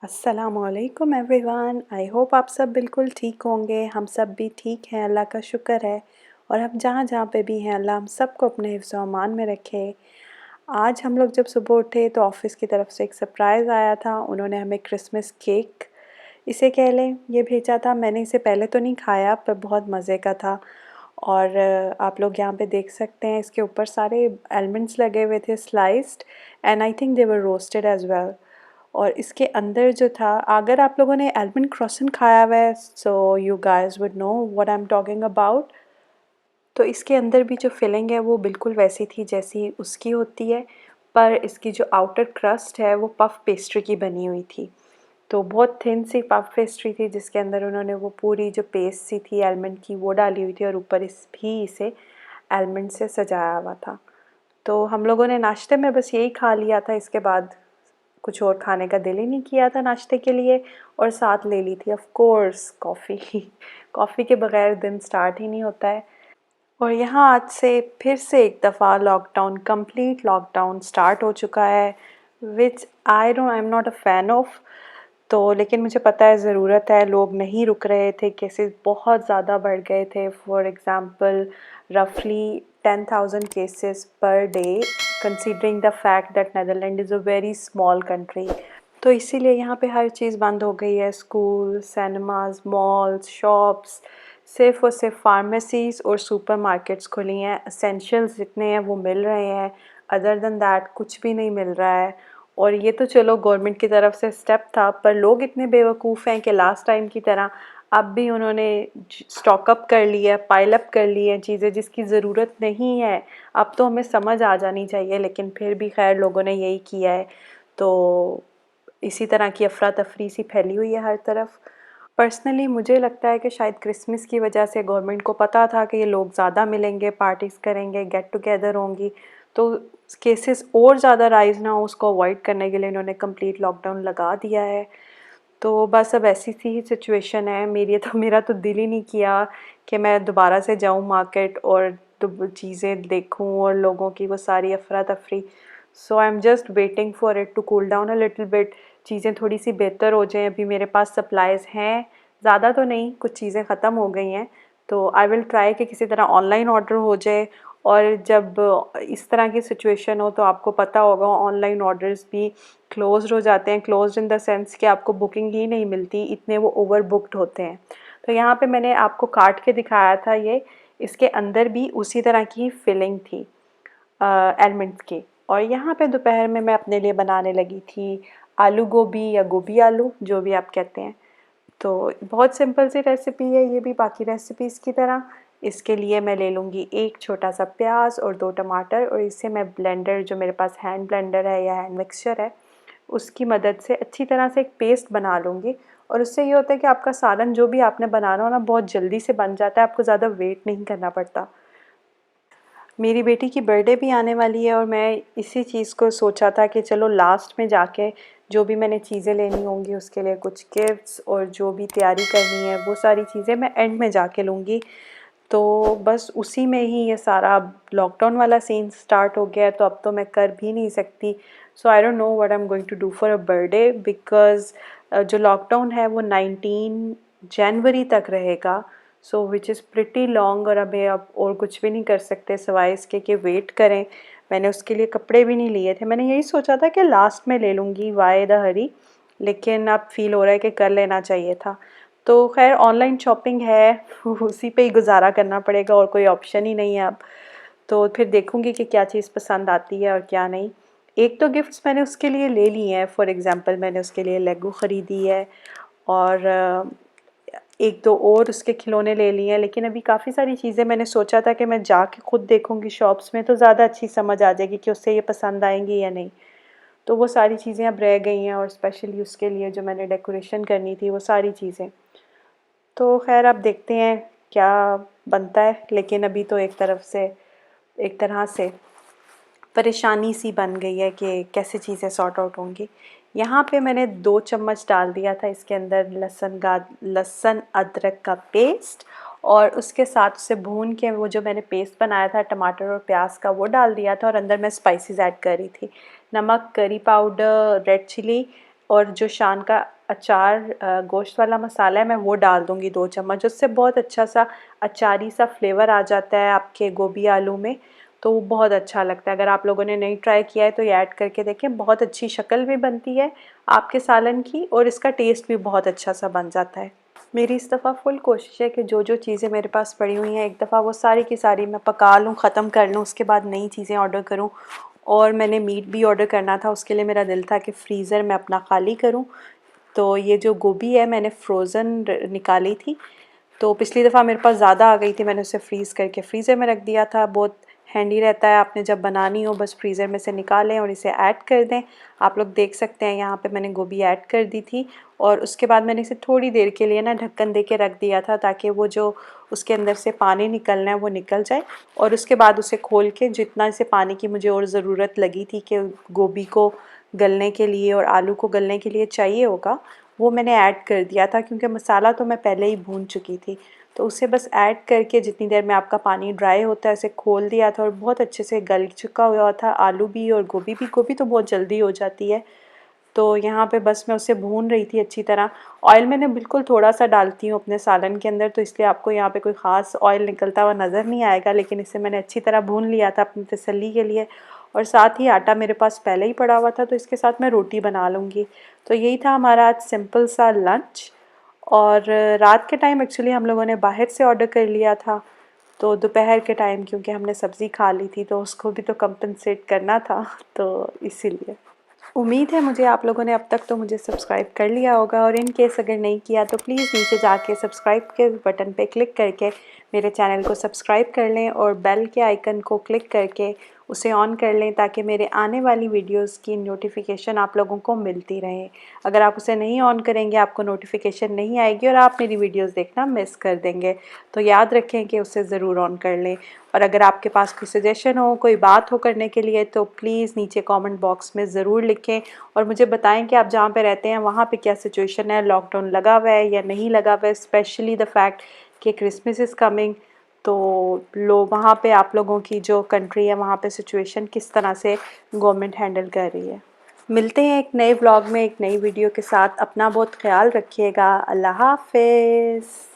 अस्सलामुअलैकुम everyone, I hope आप सब बिल्कुल ठीक होंगे। हम सब भी ठीक हैं, अल्लाह का शुक्र है। और हम जहाँ जहाँ पे भी हैं, अल्लाह हम सबको अपने हिफ्ज़ व अमान में रखे। आज हम लोग जब सुबह उठे तो ऑफ़िस की तरफ से एक सरप्राइज़ आया था। उन्होंने हमें क्रिसमस केक, इसे कह लें, ये भेजा था। मैंने इसे पहले तो नहीं खाया, पर बहुत मज़े का था। और आप लोग यहाँ पे देख सकते हैं, इसके ऊपर सारे आलमंड्स लगे हुए थे, sliced, and I think they were roasted as well. और इसके अंदर जो था, अगर आप लोगों ने आलमंड क्रॉसन खाया हुआ है, so you guys would know what I am talking about. तो इसके अंदर भी जो फिलिंग है वो बिल्कुल वैसी थी जैसी उसकी होती है, पर इसकी जो आउटर क्रस्ट है वो पफ पेस्ट्री की बनी हुई थी। तो बहुत थिन सी पफ पेस्ट्री थी जिसके अंदर उन्होंने वो पूरी जो पेस्ट सी थी आलमंड की वो डाली हुई थी, और ऊपर इसे आलमंड से सजाया हुआ था। तो हम लोगों ने नाश्ते में बस यही खा लिया था। इसके बाद कुछ और खाने का दिल ही नहीं किया था नाश्ते के लिए। और साथ ले ली थी ऑफ कोर्स कॉफ़ी। कॉफ़ी के बगैर दिन स्टार्ट ही नहीं होता है। और यहाँ आज से फिर से एक दफ़ा लॉकडाउन, कंप्लीट लॉकडाउन स्टार्ट हो चुका है, which I am not a fan of. तो लेकिन मुझे पता है ज़रूरत है, लोग नहीं रुक रहे थे, केसेस बहुत ज़्यादा बढ़ गए थे। फॉर एग्ज़ाम्पल रफली 10,000 cases per day, considering the fact that Netherlands is a very small country. तो इसीलिए यहाँ पे हर चीज़ बंद हो गई है, स्कूल, सिनेमाज, मॉल्स, शॉप्स। सिर्फ़ और सिर्फ फार्मेसीज़ और सुपरमार्केट्स खुली हैं। एसेंशियल्स जितने हैं वो मिल रहे हैं, अदर देन दैट कुछ भी नहीं मिल रहा है। और ये तो चलो गवर्नमेंट की तरफ से स्टेप था, पर लोग इतने बेवकूफ़ हैं कि लास्ट टाइम की तरह अब भी उन्होंने स्टॉक अप कर लिया, पाइल अप कर ली हैं चीज़ें जिसकी ज़रूरत नहीं है। अब तो हमें समझ आ जानी चाहिए, लेकिन फिर भी खैर लोगों ने यही किया है। तो इसी तरह की अफरा तफरी सी फैली हुई है हर तरफ। पर्सनली मुझे लगता है कि शायद क्रिसमस की वजह से गवर्नमेंट को पता था कि ये लोग ज़्यादा मिलेंगे, पार्टीज़ करेंगे, गेट टुगेदर होंगी, तो केसेस और ज़्यादा राइज़ ना हो, उसको अवॉइड करने के लिए इन्होंने कंप्लीट लॉकडाउन लगा दिया है। तो बस अब ऐसी सी सिचुएशन है। मेरा तो दिल ही नहीं किया कि मैं दोबारा से जाऊँ मार्केट और चीज़ें देखूँ और लोगों की वो सारी अफरा तफरी। So I am just waiting for it to cool down a little bit, चीज़ें थोड़ी सी बेहतर हो जाएं। अभी मेरे पास सप्लाईज़ हैं, ज़्यादा तो नहीं, कुछ चीज़ें ख़त्म हो गई हैं। तो आई विल ट्राई कि किसी तरह ऑनलाइन ऑर्डर हो जाए। और जब इस तरह की सिचुएशन हो तो आपको पता होगा ऑनलाइन ऑर्डर्स भी क्लोज्ड हो जाते हैं। क्लोज्ड इन द सेंस कि आपको बुकिंग ही नहीं मिलती, इतने वो ओवर बुक्ड होते हैं। तो यहाँ पे मैंने आपको काट के दिखाया था ये, इसके अंदर भी उसी तरह की फिलिंग थी एलमंड्स की। और यहाँ पे दोपहर में मैं अपने लिए बनाने लगी थी आलू गोभी या गोभी आलू, जो भी आप कहते हैं। तो बहुत सिंपल सी रेसिपी है ये भी, बाकी रेसिपीज़ की तरह। इसके लिए मैं ले लूँगी एक छोटा सा प्याज और 2 टमाटर, और इसे मैं ब्लेंडर, जो मेरे पास हैंड ब्लेंडर है या हैंड मिक्सचर है, उसकी मदद से अच्छी तरह से एक पेस्ट बना लूँगी। और उससे ये होता है कि आपका सालन जो भी आपने बनाना हो ना, बहुत जल्दी से बन जाता है, आपको ज़्यादा वेट नहीं करना पड़ता। मेरी बेटी की बर्थडे भी आने वाली है, और मैं इसी चीज़ को सोचा था कि चलो लास्ट में जाके जो भी मैंने चीज़ें लेनी होंगी उसके लिए कुछ गिफ्ट्स और जो भी तैयारी करनी है वो सारी चीज़ें मैं एंड में जाके लूँगी। तो बस उसी में ही ये सारा लॉकडाउन वाला सीन स्टार्ट हो गया है, तो अब तो मैं कर भी नहीं सकती। So I don't know what I am going to do for a birthday, because जो लॉकडाउन है वो 19 जनवरी तक रहेगा। So which is pretty long, और अभी अब और कुछ भी नहीं कर सकते सिवाय इसके कि वेट करें। मैंने उसके लिए कपड़े भी नहीं लिए थे, मैंने यही सोचा था कि लास्ट में ले लूँगी, वाई द हरी, लेकिन अब फील हो रहा है कि कर लेना चाहिए था। तो खैर ऑनलाइन शॉपिंग है, उसी पे ही गुजारा करना पड़ेगा, और कोई ऑप्शन ही नहीं है अब। तो फिर देखूँगी कि क्या चीज़ पसंद आती है और क्या नहीं। एक तो गिफ्ट्स मैंने उसके लिए ले लिए हैं, फॉर एग्ज़ाम्पल मैंने उसके लिए लेगो ख़रीदी है, और एक दो और उसके खिलौने ले लिए हैं। लेकिन अभी काफ़ी सारी चीज़ें मैंने सोचा था कि मैं जाके खुद देखूँगी शॉप्स में, तो ज़्यादा अच्छी समझ आ जाएगी कि उसे ये पसंद आएंगी या नहीं। तो वो सारी चीज़ें अब रह गई हैं, और स्पेशली उसके लिए जो मैंने डेकोरेशन करनी थी वो सारी चीज़ें। तो खैर अब देखते हैं क्या बनता है, लेकिन अभी तो एक तरह से परेशानी सी बन गई है कि कैसे चीज़ें सॉर्ट आउट होंगी। यहाँ पे मैंने 2 चम्मच डाल दिया था इसके अंदर लहसुन अदरक का पेस्ट, और उसके साथ उसे भून के वो जो मैंने पेस्ट बनाया था टमाटर और प्याज का वो डाल दिया था और अंदर मैं स्पाइसेस ऐड कर रही थी, नमक, करी पाउडर, रेड चिली और जो शान का अचार गोश्त वाला मसाला है मैं वो डाल दूँगी 2 चम्मच। उससे बहुत अच्छा सा अचारी सा फ्लेवर आ जाता है आपके गोभी आलू में, तो वो बहुत अच्छा लगता है। अगर आप लोगों ने नहीं ट्राई किया है तो ये ऐड करके देखें, बहुत अच्छी शक्ल भी बनती है आपके सालन की और इसका टेस्ट भी बहुत अच्छा सा बन जाता है। मेरी इस दफ़ा फुल कोशिश है कि जो जो चीज़ें मेरे पास पड़ी हुई हैं एक दफ़ा वो सारी की सारी मैं पका लूँ, ख़त्म कर लूँ, उसके बाद नई चीज़ें ऑर्डर करूँ। और मैंने मीट भी ऑर्डर करना था, उसके लिए मेरा दिल था कि फ्रीज़र मैं अपना खाली करूँ। तो ये जो गोभी है मैंने फ्रोज़न निकाली थी, तो पिछली दफ़ा मेरे पास ज़्यादा आ गई थी, मैंने उसे फ्रीज़ करके फ्रीज़र में रख दिया था। बहुत हैंडी रहता है, आपने जब बनानी हो बस फ्रीज़र में से निकालें और इसे ऐड कर दें। आप लोग देख सकते हैं यहाँ पे मैंने गोभी ऐड कर दी थी और उसके बाद मैंने इसे थोड़ी देर के लिए ना ढक्कन दे के रख दिया था ताकि वो जो उसके अंदर से पानी निकलना है वो निकल जाए। और उसके बाद उसे खोल के जितना इसे पानी की मुझे और ज़रूरत लगी थी कि गोभी को गलने के लिए और आलू को गलने के लिए चाहिए होगा, वो मैंने ऐड कर दिया था क्योंकि मसाला तो मैं पहले ही भून चुकी थी। तो उसे बस ऐड करके जितनी देर में आपका पानी ड्राई होता है उसे खोल दिया था और बहुत अच्छे से गल चुका हुआ था आलू भी और गोभी भी। गोभी तो बहुत जल्दी हो जाती है। तो यहाँ पे बस मैं उसे भून रही थी अच्छी तरह। ऑयल मैंने बिल्कुल थोड़ा सा डालती हूँ अपने सालन के अंदर, तो इसलिए आपको यहाँ पे कोई ख़ास ऑयल निकलता हुआ नज़र नहीं आएगा, लेकिन इसे मैंने अच्छी तरह भून लिया था अपनी तसल्ली के लिए। और साथ ही आटा मेरे पास पहले ही पड़ा हुआ था तो इसके साथ मैं रोटी बना लूँगी। तो यही था हमारा आज सिंपल सा लंच। और रात के टाइम एक्चुअली हम लोगों ने बाहर से ऑर्डर कर लिया था, तो दोपहर के टाइम क्योंकि हमने सब्ज़ी खा ली थी तो उसको भी तो कंपनसेट करना था, तो इसीलिए। उम्मीद है मुझे आप लोगों ने अब तक तो मुझे सब्सक्राइब कर लिया होगा और इन केस अगर नहीं किया तो प्लीज़ नीचे जाके सब्सक्राइब के बटन पे क्लिक करके मेरे चैनल को सब्सक्राइब कर लें और बेल के आइकन को क्लिक करके उसे ऑन कर लें ताकि मेरे आने वाली वीडियोस की नोटिफिकेशन आप लोगों को मिलती रहे। अगर आप उसे नहीं ऑन करेंगे आपको नोटिफिकेशन नहीं आएगी और आप मेरी वीडियोस देखना मिस कर देंगे। तो याद रखें कि उसे ज़रूर ऑन कर लें। और अगर आपके पास कोई सजेशन हो, कोई बात हो करने के लिए तो प्लीज़ नीचे कमेंट बॉक्स में ज़रूर लिखें और मुझे बताएं कि आप जहाँ पे रहते हैं वहाँ पे क्या सिचुएशन है, लॉकडाउन लगा हुआ है या नहीं लगा हुआ है। स्पेशली द फैक्ट कि क्रिसमस इज़ कमिंग, तो वहाँ पे आप लोगों की जो कंट्री है वहाँ पे सिचुएशन किस तरह से गवर्नमेंट हैंडल कर रही है। मिलते हैं एक नए व्लॉग में एक नई वीडियो के साथ। अपना बहुत ख्याल रखिएगा। अल्लाह हाफ़िज़।